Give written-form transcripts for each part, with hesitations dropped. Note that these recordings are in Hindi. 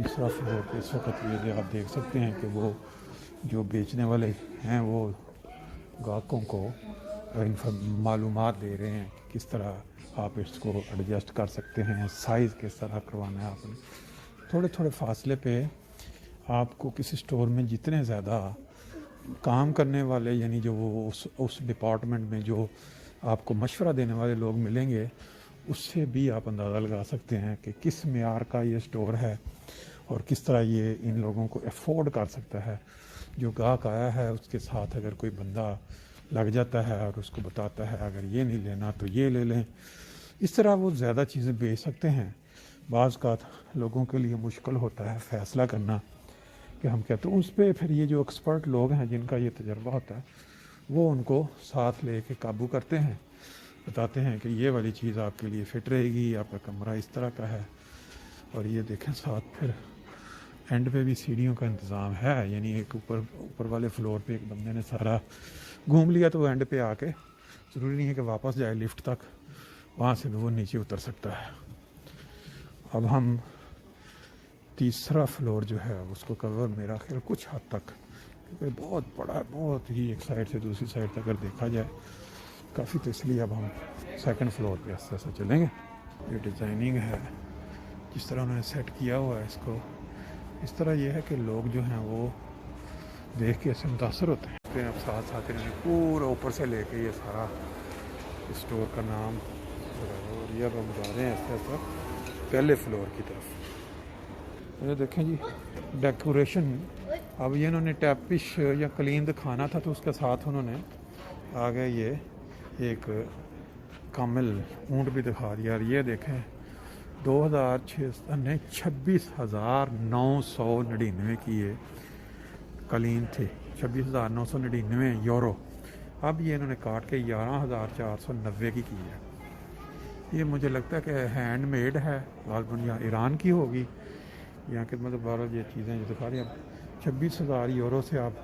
तीसरा फ्लोर पे इस वक्त ये आप देख सकते हैं कि वो जो बेचने वाले हैं वो ग्राहकों को मालूमात दे रहे हैं कि किस तरह आप इसको एडजस्ट कर सकते हैं, साइज़ किस तरह करवाना है आपने। थोड़े थोड़े फासले पे आपको किसी स्टोर में जितने ज़्यादा काम करने वाले यानी जो वो उस डिपार्टमेंट में जो आपको मशवरा देने वाले लोग मिलेंगे, उससे भी आप अंदाज़ा लगा सकते हैं कि किस मेयार का ये स्टोर है और किस तरह ये इन लोगों को अफोर्ड कर सकता है। जो गाहक आया है उसके साथ अगर कोई बंदा लग जाता है और उसको बताता है अगर ये नहीं लेना तो ये ले लें, इस तरह वो ज़्यादा चीज़ें बेच सकते हैं। बाज़ का लोगों के लिए मुश्किल होता है फ़ैसला करना कि हम कहते हैं उस पर फिर ये जो एक्सपर्ट लोग हैं जिनका ये तजर्बा होता है वो उनको साथ ले कर काबू करते हैं, बताते हैं कि ये वाली चीज़ आपके लिए फ़िट रहेगी, आपका कमरा इस तरह का है। और ये देखें साथ फिर एंड पे भी सीढ़ियों का इंतज़ाम है, यानी एक ऊपर वाले फ्लोर पे एक बंदे ने सारा घूम लिया तो वो एंड पे आके ज़रूरी नहीं है कि वापस जाए लिफ्ट तक, वहाँ से भी वो नीचे उतर सकता है। अब हम तीसरा फ्लोर जो है उसको कवर मेरा ख्याल कुछ हद तक, क्योंकि बहुत बड़ा, बहुत ही एक साइड से दूसरी साइड तक अगर देखा जाए काफ़ी, तो इसलिए अब हम सेकंड फ्लोर पे आस्ते आस्ते चलेंगे। ये डिज़ाइनिंग है जिस तरह उन्होंने सेट किया हुआ है इसको, इस तरह ये है कि लोग जो हैं वो देख के ऐसे मुतासर होते हैं। फिर अब साथ साथ इन्होंने पूरा ऊपर से लेके ये सारा स्टोर का नाम, और ये अब हम जा रहे हैं ऐसे ऐसा पहले फ्लोर की तरफ। ये देखें जी डेकोरेशन, अब ये इन्होंने टैपिश या कलीन दिखाना था तो उसके साथ उन्होंने आगे ये एक कामिल ऊँट भी दिखा दिया। और ये देखें 26,999 की ये कलीन थी, 26,999 यूरो। अब ये इन्होंने काट के 11,490 की है। ये मुझे लगता है कि हैंडमेड है, गालबन या ईरान की होगी यहाँ के, मतलब बारह ये चीज़ें जो दिखा रही हैं। 26,000 यूरो से आप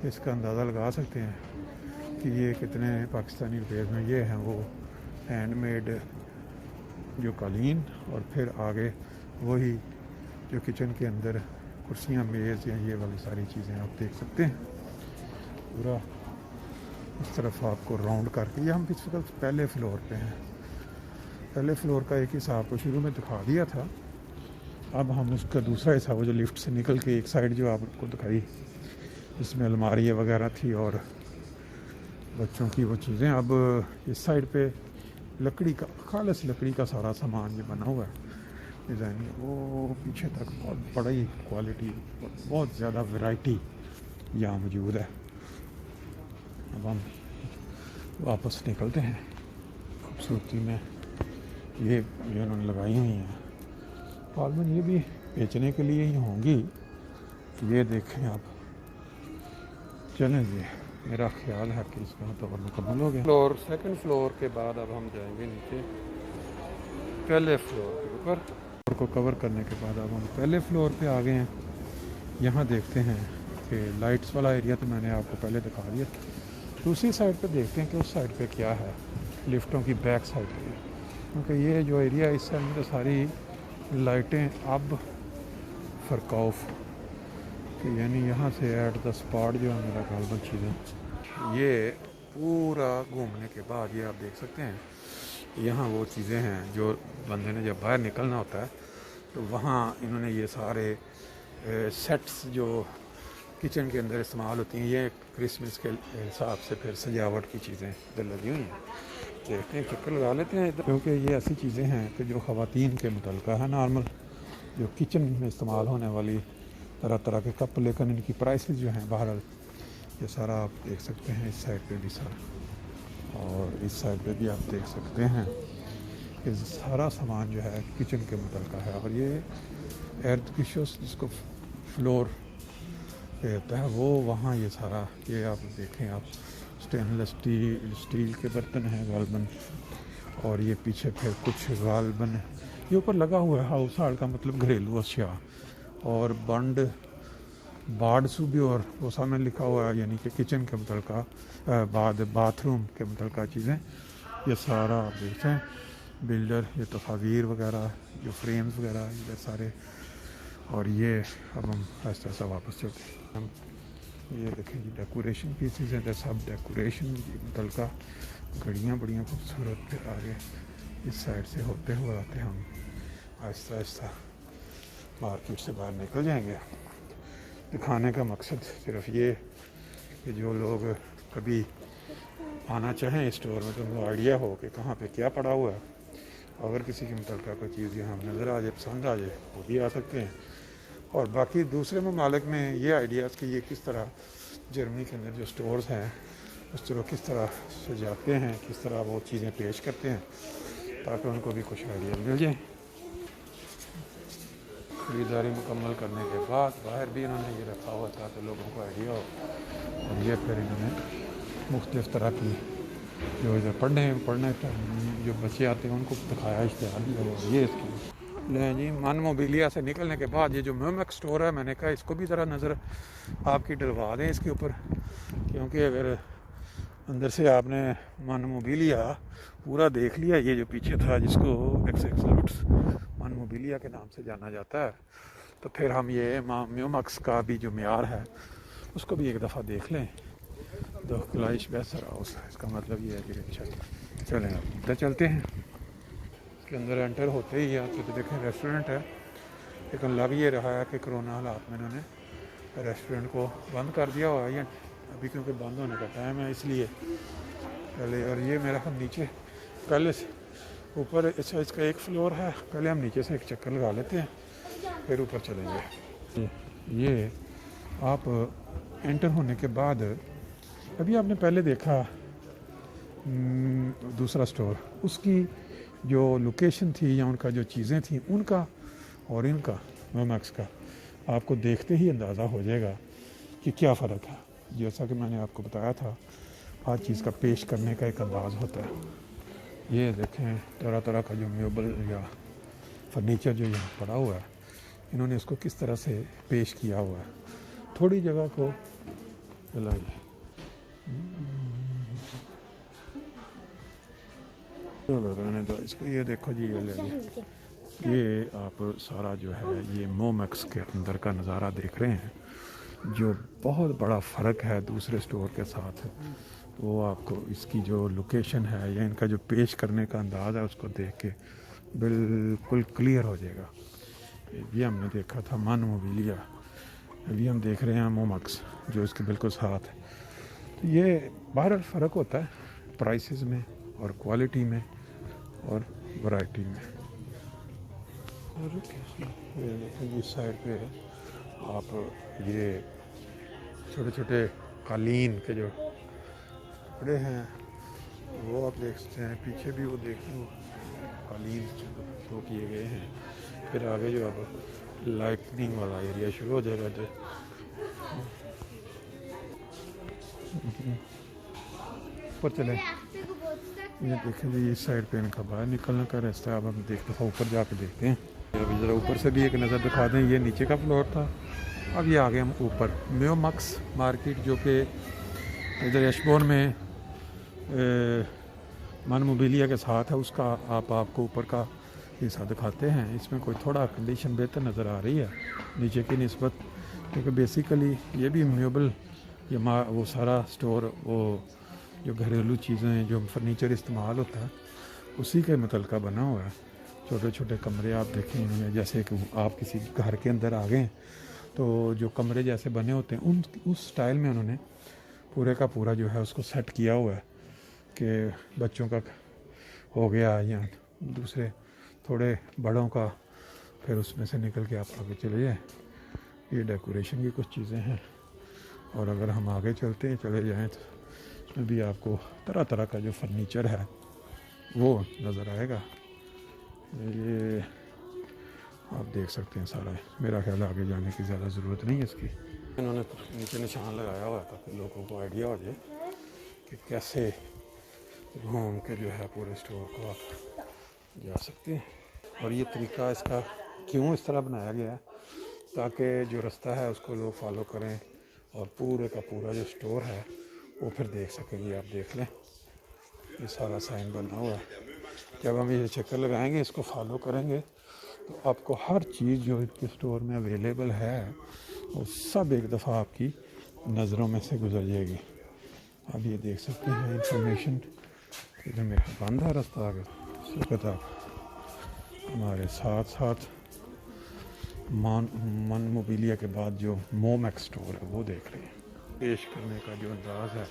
इसका अंदाज़ा लगा सकते हैं कि ये कितने पाकिस्तानी रुपये में ये हैं वो हैंडमेड जो कालीन। और फिर आगे वही जो किचन के अंदर कुर्सियाँ, मेज़ या ये वाली सारी चीज़ें आप देख सकते हैं। पूरा इस तरफ आपको राउंड करके, ये हम इस वक्त पहले फ्लोर पे हैं। पहले फ्लोर का एक हिस्सा आपको शुरू में दिखा दिया था, अब हम उसका दूसरा हिस्सा वो जो लिफ्ट से निकल के एक साइड जो आपको दिखाई जिसमें अलमारी वगैरह थी और बच्चों की वो चीज़ें, अब इस साइड पे लकड़ी का, खालिस लकड़ी का सारा सामान ये बना हुआ है डिज़ाइन, वो पीछे तक बहुत बड़ी क्वालिटी, बहुत ज़्यादा वैरायटी यहाँ मौजूद है। अब हम वापस निकलते हैं। खूबसूरती में ये जो उन्होंने लगाई हुई हैं गालबन, ये भी बेचने के लिए ही होंगी। ये देखें आप, चलें जी, मेरा ख्याल है कि इसका तो मुकम्मल हो गया फ्लोर। सेकंड फ्लोर के बाद अब हम जाएंगे नीचे पहले फ्लोर के ऊपर। फ्लोर को कवर करने के बाद अब हम पहले फ्लोर पे आ गए हैं। यहाँ देखते हैं कि लाइट्स वाला एरिया तो मैंने आपको पहले दिखा दिया। दूसरी साइड पे देखते हैं कि उस साइड पे क्या है, लिफ्टों की बैक साइड पे, क्योंकि ये जो एरिया इस साइड में तो सारी लाइटें अब फ़रकौफ, यानी यहाँ से एट द स्पॉट जो है मेरा गालबन चीज़ें। ये पूरा घूमने के बाद ये आप देख सकते हैं यहाँ वो चीज़ें हैं जो बंदे ने जब बाहर निकलना होता है तो वहाँ इन्होंने ये सारे सेट्स जो किचन के अंदर इस्तेमाल होती हैं, ये क्रिसमस के हिसाब से फिर सजावट की चीज़ें इधर लगी हुई हैं। देखते हैं, चक्कर लगा लेते हैं इधर, क्योंकि ये ऐसी चीज़ें हैं कि जो ख़वातीन के मुतल्लिक़ है, नॉर्मल जो किचन में इस्तेमाल होने वाली तरह तरह के कप, लेकिन इनकी प्राइसेस जो हैं बहरहाल ये सारा आप देख सकते हैं। इस साइड पे भी सारा, और इस साइड पे भी आप देख सकते हैं कि सारा सामान जो है किचन के मुतल्लिक़ है। और ये एर्थ किशोस जिसको फ्लोर पे होता है वो, वहाँ ये सारा, ये आप देखें आप, स्टेनलेस स्टील के बर्तन हैं गालबन। और ये पीछे फिर कुछ गालबन ये ऊपर लगा हुआ है हाउस होल्ड का मतलब घरेलू अशिया, और बंड बार्डसू भी, और वो सामने लिखा हुआ है यानी कि किचन के मुतल्लिक़ बाद बाथरूम के मुतल्लिक़ चीज़ें। ये सारा आप देखते हैं बिल्डर, ये तस्वीर वगैरह जो फ्रेम्स वगैरह, ये सारे और ये अब हम आहिस्ता आहिस्ता वापस चलते हैं। हम ये देखें जी डेकोरेशन पीसेस हैं, सब डेकोरेशन तल का घड़ियाँ बढ़िया खूबसूरत। फिर आगे इस साइड से होते हुए आते हम आहिस्ता आहिस्ता मार्केट से बाहर निकल जाएंगे। दिखाने का मकसद सिर्फ ये कि जो लोग कभी आना चाहें स्टोर में तो उनको आइडिया हो कि कहाँ पे क्या पड़ा हुआ है। अगर किसी के मुतल्लिक़ कोई चीज़ यहाँ नज़र आ जाए, पसंद आ जाए, वो भी आ सकते हैं। और बाकी दूसरे ममालिक में ये आइडियाज़ कि ये किस तरह जर्मनी के अंदर जो स्टोर्स हैं उस तरह किस तरह सजाते हैं, किस तरह वो चीज़ें पेश करते हैं, ताकि उनको भी कुछ आइडिया मिल जाए। खरीदारी मुकम्मल करने के बाद बाहर भी इन्होंने ये रखा हुआ था तो लोगों को आइडिया हो। और ये फिर इन्होंने मुख्तलिफ़ तरह की जो इधर पढ़ने जो बच्चे आते हैं उनको दिखाया, इश्तेहार दिया। और ये इसकी ले जी मन मोबिलिया से निकलने के बाद ये जो म्यूमक स्टोर है, मैंने कहा इसको भी ज़रा नज़र आपकी डलवा दें इसके ऊपर, क्योंकि अगर अंदर से आपने मन मोबिलिया पूरा देख लिया, ये जो पीछे था जिसको एक्स मन मोबिलिया के नाम से जाना जाता है, तो फिर हम ये म्यूमक्स का भी जो म्यार है उसको भी एक दफ़ा देख लें तो क्लाइश बेहतर हाउस है। इसका मतलब ये है कि अच्छा चलें अंदर चलते हैं। इसके अंदर एंटर होते ही आते तो देखें रेस्टोरेंट है, लेकिन लग ये रहा है कि कोरोना हालात में इन्होंने रेस्टोरेंट को बंद कर दिया हुआ है या अभी, क्योंकि बंद होने का टाइम है इसलिए पहले। और ये मेरा हम नीचे पहले से ऊपर, अच्छा इसका एक फ्लोर है, पहले हम नीचे से एक चक्कर लगा लेते हैं फिर ऊपर चलेंगे। ये आप एंटर होने के बाद अभी आपने पहले देखा दूसरा स्टोर, उसकी जो लोकेशन थी या उनका जो चीज़ें थी उनका और इनका मैक्स का आपको देखते ही अंदाज़ा हो जाएगा कि क्या फ़र्क है। जैसा कि मैंने आपको बताया था, हर चीज़ का पेश करने का एक अंदाज़ होता है। ये देखें तरह तरह का जो मेबल या फर्नीचर जो यहाँ पड़ा हुआ है, इन्होंने इसको किस तरह से पेश किया हुआ है। थोड़ी जगह को चलाइए, रहने दो इसको। ये देखो जी, ये आप सारा जो है ये मोमैक्स के अंदर का नज़ारा देख रहे हैं, जो बहुत बड़ा फ़र्क है दूसरे स्टोर के साथ। वो आपको इसकी जो लोकेशन है या इनका जो पेश करने का अंदाज़ है उसको देख के बिल्कुल क्लियर हो जाएगा। ये हमने देखा था मन मोबिलिया, अभी हम देख रहे हैं मोमैक्स जो इसके बिल्कुल साथ है। तो ये बाहर फ़र्क होता है प्राइसेस में और क्वालिटी में और वैरायटी में। और इस साइड पे आप ये छोटे छोटे कालीन के जो कपड़े हैं वो आप देख सकते हैं। पीछे भी वो देख लो कालीन जो किए गए हैं। फिर आगे जो अब लाइटनिंग वाला एरिया शुरू हो जाएगा। जो ऊपर चले, ये देखें जी इस साइड पे इनका बाहर निकलने का रास्ता है। अब हम देखते हैं ऊपर जाके देखते हैं। अभी ज़रा ऊपर से भी एक नज़र दिखा दें। ये नीचे का फ्लोर था, अब ये आ गए हम ऊपर म्यूमक्स मार्केट जो कि इधर एशबोर्न में मन मोबिलिया के साथ है। उसका आपको ऊपर का हिस्सा दिखाते हैं। इसमें कोई थोड़ा कंडीशन बेहतर नज़र आ रही है नीचे की निस्बत, क्योंकि बेसिकली ये भी म्यूबल ये वो सारा स्टोर वो जो घरेलू चीज़ें जो फर्नीचर इस्तेमाल होता है उसी के मुतल्लिक़ बना हुआ है। छोटे छोटे कमरे आप देखें इन्होंने, जैसे कि आप किसी घर के अंदर आ गए तो जो कमरे जैसे बने होते हैं उस स्टाइल में उन्होंने पूरे का पूरा जो है उसको सेट किया हुआ है कि बच्चों का हो गया या दूसरे थोड़े बड़ों का, फिर उसमें से निकल के आप आगे चले जाएँ। ये डेकोरेशन की कुछ चीज़ें हैं। और अगर हम आगे चले जाएँ तो इसमें भी आपको तरह तरह का जो फर्नीचर है वो नज़र आएगा। ये आप देख सकते हैं सारा। मेरा ख्याल आगे जाने की ज़्यादा ज़रूरत नहीं है इसकी। इन्होंने नीचे निशान लगाया हुआ था ताकि लोगों को आइडिया हो जाए कि कैसे घूम के जो है पूरे स्टोर को आप जा सकते हैं। और ये तरीका इसका क्यों इस तरह बनाया गया है ताकि जो रास्ता है उसको लोग फॉलो करें और पूरे का पूरा जो स्टोर है वो फिर देख सकेंगे। आप देख लें ये सारा साइन बना हुआ है। जब हम ये चक्कर लगाएंगे इसको फॉलो करेंगे तो आपको हर चीज़ जो इनके स्टोर में अवेलेबल है वो सब एक दफ़ा आपकी नज़रों में से गुजर जाएगी। आप ये देख सकते हैं इंफॉर्मेशन। इधर मेरा बंद है रास्ता आगे, इस वक्त आप हमारे साथ साथ मन मोबिलिया के बाद जो मोमैक्स स्टोर है वो देख रहे हैं। पेश करने का जो अंदाज है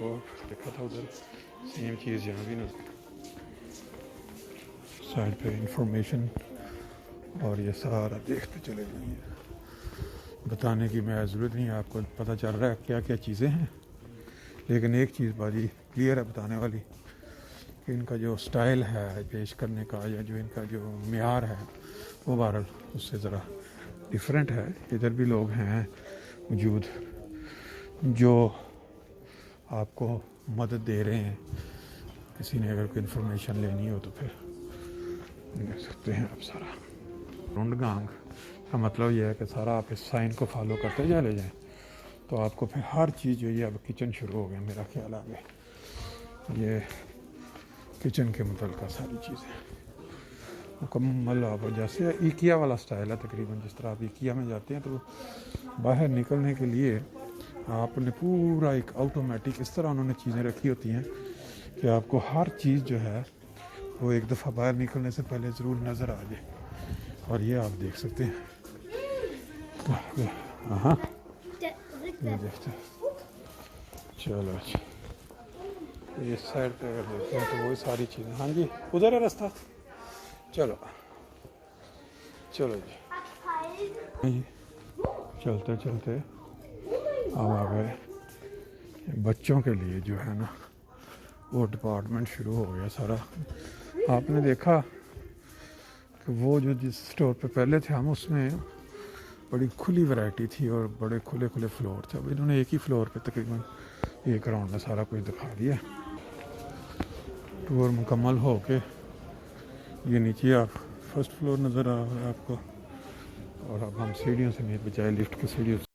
वो देखा था उधर, सेम चीज़ यहाँ भी ना साइड पे इंफॉर्मेशन, और ये सारा देखते चले जाइए। बताने की मैं ज़रूरत नहीं, आपको पता चल रहा है क्या क्या चीज़ें हैं। लेकिन एक चीज़ बाजी क्लियर है बताने वाली कि इनका जो स्टाइल है पेश करने का या जो इनका जो मेयार है वो बहरहाल उससे ज़रा डिफरेंट है। इधर भी लोग हैं मौजूद जो आपको मदद दे रहे हैं। किसी ने अगर कोई इन्फॉर्मेशन लेनी हो तो फिर देख सकते हैं आप सारा रुंडगांग का मतलब यह है कि सारा आप इस साइन को फॉलो करते चले जाएं तो आपको फिर हर चीज़ जो ये अब किचन शुरू हो गया मेरा ख्याल आगे, ये किचन के मुतल्लिक़ सारी चीज़ें मुकम्मल। आप जैसे इकिया वाला स्टाइल है तकरीबन, जिस तरह आप इकिया में जाते हैं तो बाहर निकलने के लिए आपने पूरा एक ऑटोमेटिक इस तरह उन्होंने चीज़ें रखी होती हैं कि आपको हर चीज़ जो है वो एक दफ़ा बाहर निकलने से पहले ज़रूर नज़र आ जाए। और ये आप देख सकते हैं, हाँ ये देखते हैं। चलो अच्छा, इस साइड पे अगर देखते हैं तो वही सारी चीज़ें, हाँ जी उधर है रास्ता। चलो चलो जी, चलते चलते अब आ गए बच्चों के लिए जो है ना वो डिपार्टमेंट शुरू हो गया सारा। आपने देखा कि वो जो जिस स्टोर पे पहले थे हम उसमें बड़ी खुली वैरायटी थी और बड़े खुले खुले फ्लोर थे। अब इन्होंने एक ही फ्लोर पे तकरीबन एक राउंड में सारा कुछ दिखा दिया। टूर मुकम्मल हो के ये नीचे आप फर्स्ट फ्लोर नज़र आ रहा है आपको, और अब हम सीढ़ियों से नहीं बजाय लिफ्ट की सीढ़ियों